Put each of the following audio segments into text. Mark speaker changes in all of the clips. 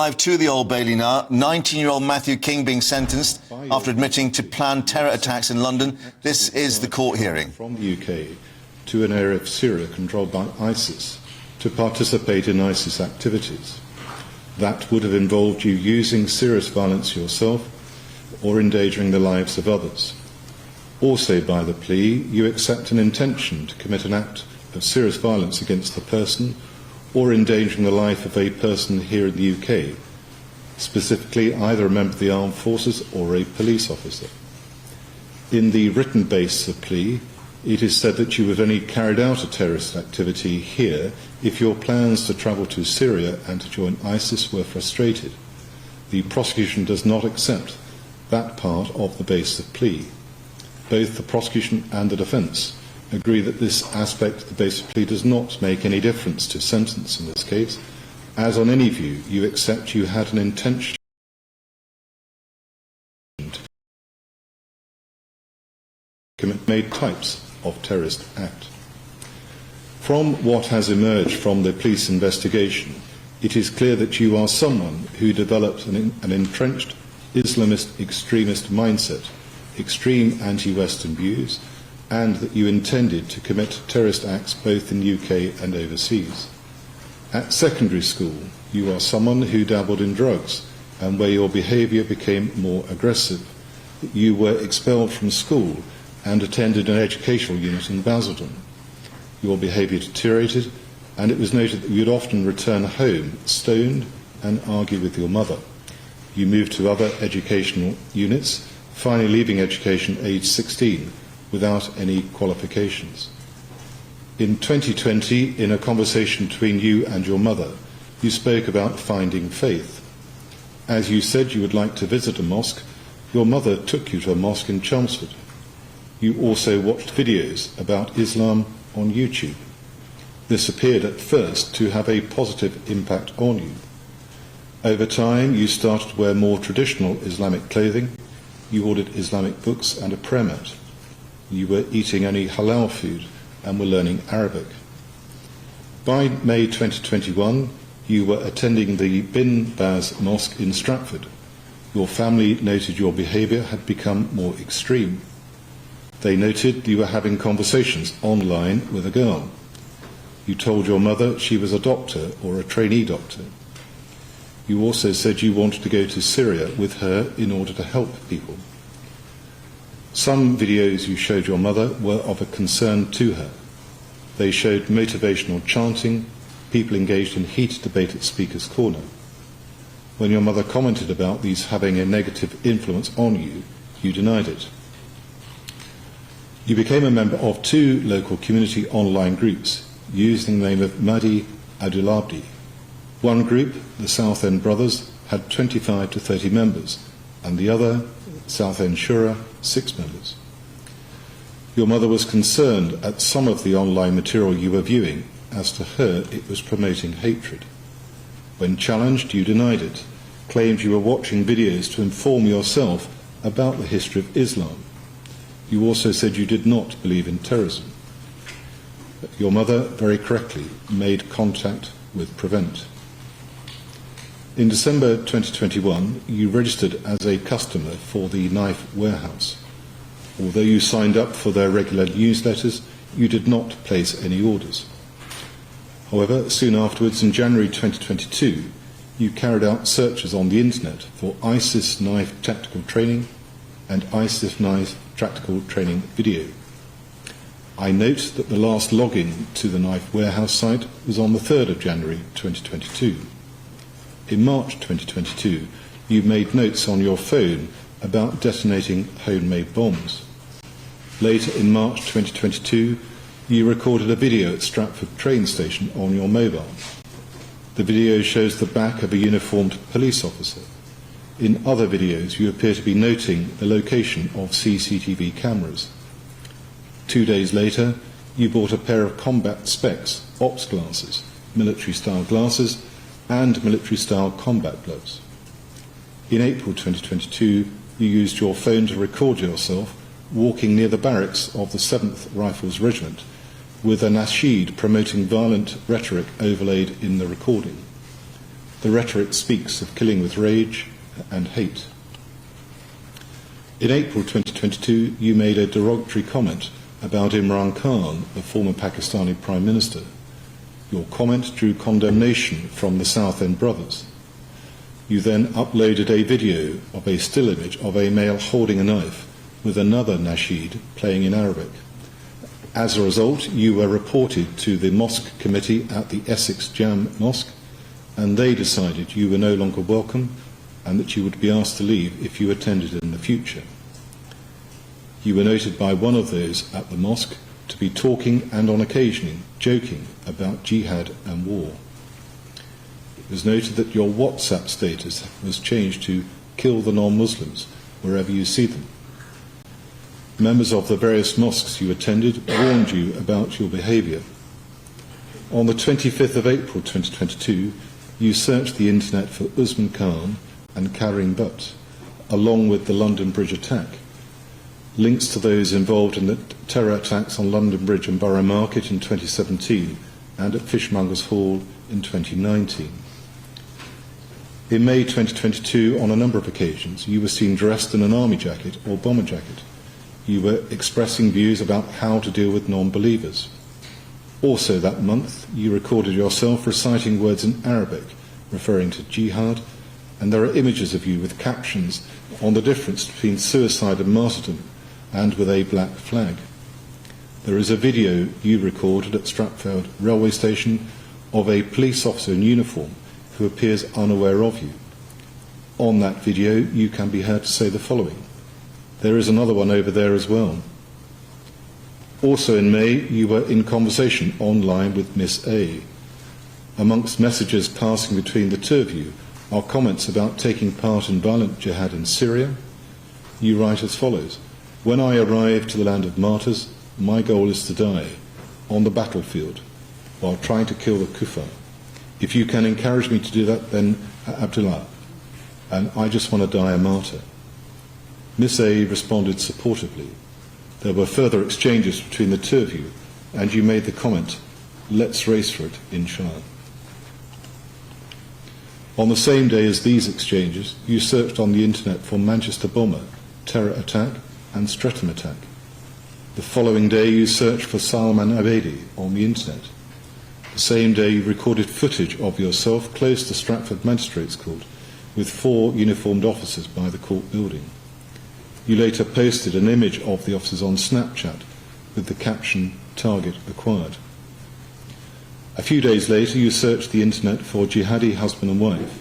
Speaker 1: Live to the Old Bailey now. 19-year-old Matthew King being sentenced after admitting to planned terror attacks in London. This is the court hearing.
Speaker 2: From the UK to an area of Syria controlled by ISIS to participate in ISIS activities. That would have involved you using serious violence yourself or endangering the lives of others. Also, by the plea, you accept an intention to commit an act of serious violence against the person or endangering the life of a person here in the UK, specifically either a member of the armed forces or a police officer. In the written basis of plea, it is said that you have only carried out a terrorist activity here if your plans to travel to Syria and to join ISIS were frustrated. The prosecution does not accept that part of the basis of plea. Both the prosecution and the defence agree that this aspect of the basis of plea does not make any difference to sentence in this case, as on any view you accept you had an intention to commit made types of terrorist act. From what has emerged from the police investigation, it is clear that you are someone who developed an entrenched Islamist extremist mindset, extreme anti-Western views, and that you intended to commit terrorist acts both in the UK and overseas. At secondary school, you are someone who dabbled in drugs and where your behaviour became more aggressive. You were expelled from school and attended an educational unit in Basildon. Your behaviour deteriorated, and it was noted that you would often return home stoned and argue with your mother. You moved to other educational units, finally leaving education aged 16 without any qualifications. In 2020, in a conversation between you and your mother, you spoke about finding faith. As you said you would like to visit a mosque, your mother took you to a mosque in Chelmsford. You also watched videos about Islam on YouTube. This appeared at first to have a positive impact on you. Over time, you started to wear more traditional Islamic clothing. You ordered Islamic books and a prayer mat. You were eating only halal food and were learning Arabic. By May 2021, you were attending the Bin Baz Mosque in Stratford. Your family noted your behaviour had become more extreme. They noted you were having conversations online with a girl. You told your mother she was a doctor or a trainee doctor. You also said you wanted to go to Syria with her in order to help people. Some videos you showed your mother were of a concern to her. They showed motivational chanting, people engaged in heated debate at Speaker's Corner. When your mother commented about these having a negative influence on you, you denied it. You became a member of 2 local community online groups using the name of Mahdi Abdulabdi. One group, the Southend Brothers, had 25 to 30 members, and the other, Southend Shura, 6 members. Your mother was concerned at some of the online material you were viewing, as to her it was promoting hatred. When challenged, you denied it, claimed you were watching videos to inform yourself about the history of Islam. You also said you did not believe in terrorism. Your mother, very correctly, made contact with Prevent. In December 2021, you registered as a customer for the Knife Warehouse. Although you signed up for their regular newsletters, you did not place any orders. However, soon afterwards, in January 2022, you carried out searches on the internet for ISIS knife tactical training and ISIS knife tactical training video. I note that the last login to the Knife Warehouse site was on the 3rd of January 2022. In March 2022, you made notes on your phone about detonating homemade bombs. Later in March 2022, you recorded a video at Stratford train station on your mobile. The video shows the back of a uniformed police officer. In other videos, you appear to be noting the location of CCTV cameras. 2 days later, you bought a pair of combat specs, ops glasses, military-style glasses, and military-style combat gloves. In April 2022, you used your phone to record yourself walking near the barracks of the 7th Rifles Regiment with a nasheed promoting violent rhetoric overlaid in the recording. the rhetoric speaks of killing with rage and hate. In April 2022, you made a derogatory comment about Imran Khan, the former Pakistani Prime Minister. Your comment drew condemnation from the Southend brothers. You then uploaded a video of a still image of a male holding a knife with another nasheed playing in Arabic. As a result, you were reported to the Mosque Committee at the Essex Jam Mosque, and they decided you were no longer welcome and that you would be asked to leave if you attended in the future. You were noted by one of those at the mosque to be talking and on occasion joking about jihad and war. It was noted that your WhatsApp status was changed to "kill the non-Muslims" wherever you see them. Members of the various mosques you attended warned you about your behaviour. On the 25th of April 2022, you searched the internet for Usman Khan and Karim Butt, along with the London Bridge attack. Links to those involved in the terror attacks on London Bridge and Borough Market in 2017 and at Fishmongers Hall in 2019. In May 2022, on a number of occasions, you were seen dressed in an army jacket or bomber jacket. You were expressing views about how to deal with non-believers. Also that month, you recorded yourself reciting words in Arabic, referring to jihad, and there are images of you with captions on the difference between suicide and martyrdom, and with a black flag. There is a video you recorded at Stratford railway station of a police officer in uniform who appears unaware of you. On that video, you can be heard to say the following. There is another one over there as well. Also in May, you were in conversation online with Miss A. Amongst messages passing between the two of you are comments about taking part in violent jihad in Syria. You write as follows: "When I arrive to the land of martyrs, my goal is to die on the battlefield while trying to kill the kuffar. If you can encourage me to do that, then Abdullah, and I just want to die a martyr." Miss A responded supportively. There were further exchanges between the two of you, and you made the comment, "Let's race for it, inshallah." On the same day as these exchanges, you searched on the internet for Manchester bomber, terror attack, and Streatham attack. The following day, you searched for Salman Abedi on the internet. The same day, you recorded footage of yourself close to Stratford Magistrates Court with 4 uniformed officers by the court building. You later posted an image of the officers on Snapchat with the caption, "Target acquired." A few days later, you searched the internet for jihadi husband and wife.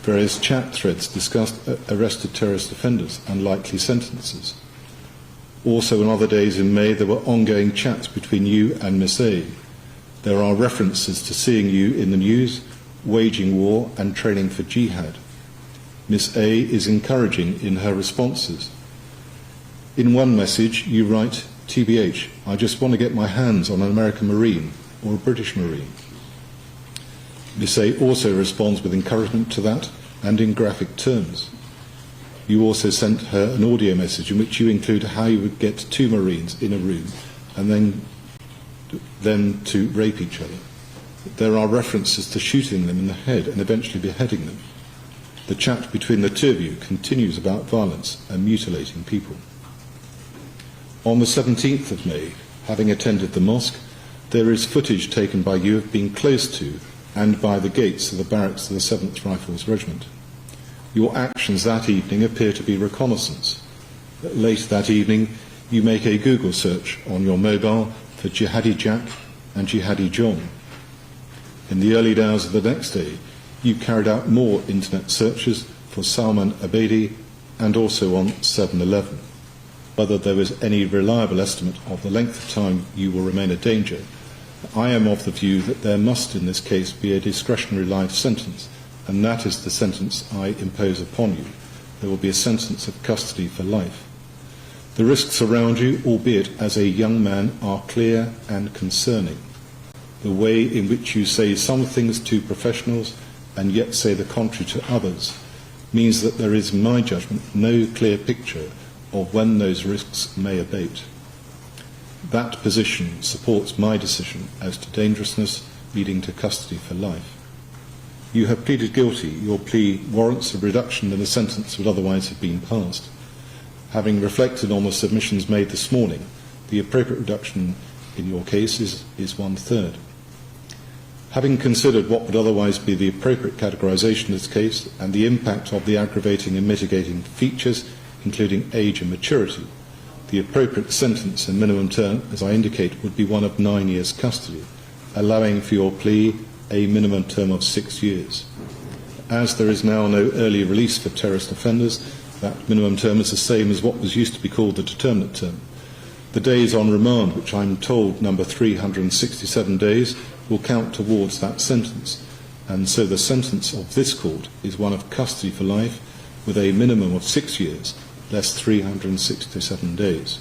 Speaker 2: Various chat threads discussed arrested terrorist offenders and likely sentences. Also, on other days in May, there were ongoing chats between you and Miss A. There are references to seeing you in the news, waging war and training for jihad. Miss A is encouraging in her responses. In one message, you write, "TBH, I just want to get my hands on an American Marine or a British Marine." Miss A also responds with encouragement to that and in graphic terms. You also sent her an audio message in which you include how you would get 2 Marines in a room and then them to rape each other. There are references to shooting them in the head and eventually beheading them. The chat between the two of you continues about violence and mutilating people. On the 17th of May, having attended the mosque, there is footage taken by you of being close to and by the gates of the barracks of the 7th Rifles Regiment. Your actions that evening appear to be reconnaissance. Later that evening, you make a Google search on your mobile for Jihadi Jack and Jihadi John. In the early hours of the next day, you carried out more internet searches for Salman Abedi and also on 7/11. Whether there was any reliable estimate of the length of time you will remain a danger, I am of the view that there must in this case be a discretionary life sentence, and that is the sentence I impose upon you. There will be a sentence of custody for life. The risks around you, albeit as a young man, are clear and concerning. The way in which you say some things to professionals and yet say the contrary to others means that there is, in my judgment, no clear picture of when those risks may abate. That position supports my decision as to dangerousness leading to custody for life. You have pleaded guilty. Your plea warrants a reduction in the sentence that would otherwise have been passed. Having reflected on the submissions made this morning, the appropriate reduction in your case is 1/3. Having considered what would otherwise be the appropriate categorisation of this case and the impact of the aggravating and mitigating features, including age and maturity, the appropriate sentence and minimum term, as I indicate, would be one of 9 years custody, allowing for your plea a minimum term of 6 years. As there is now no early release for terrorist offenders, that minimum term is the same as what was used to be called the determinate term. The days on remand, which I'm told number 367 days, will count towards that sentence, and so the sentence of this court is one of custody for life with a minimum of 6 years, less 367 days.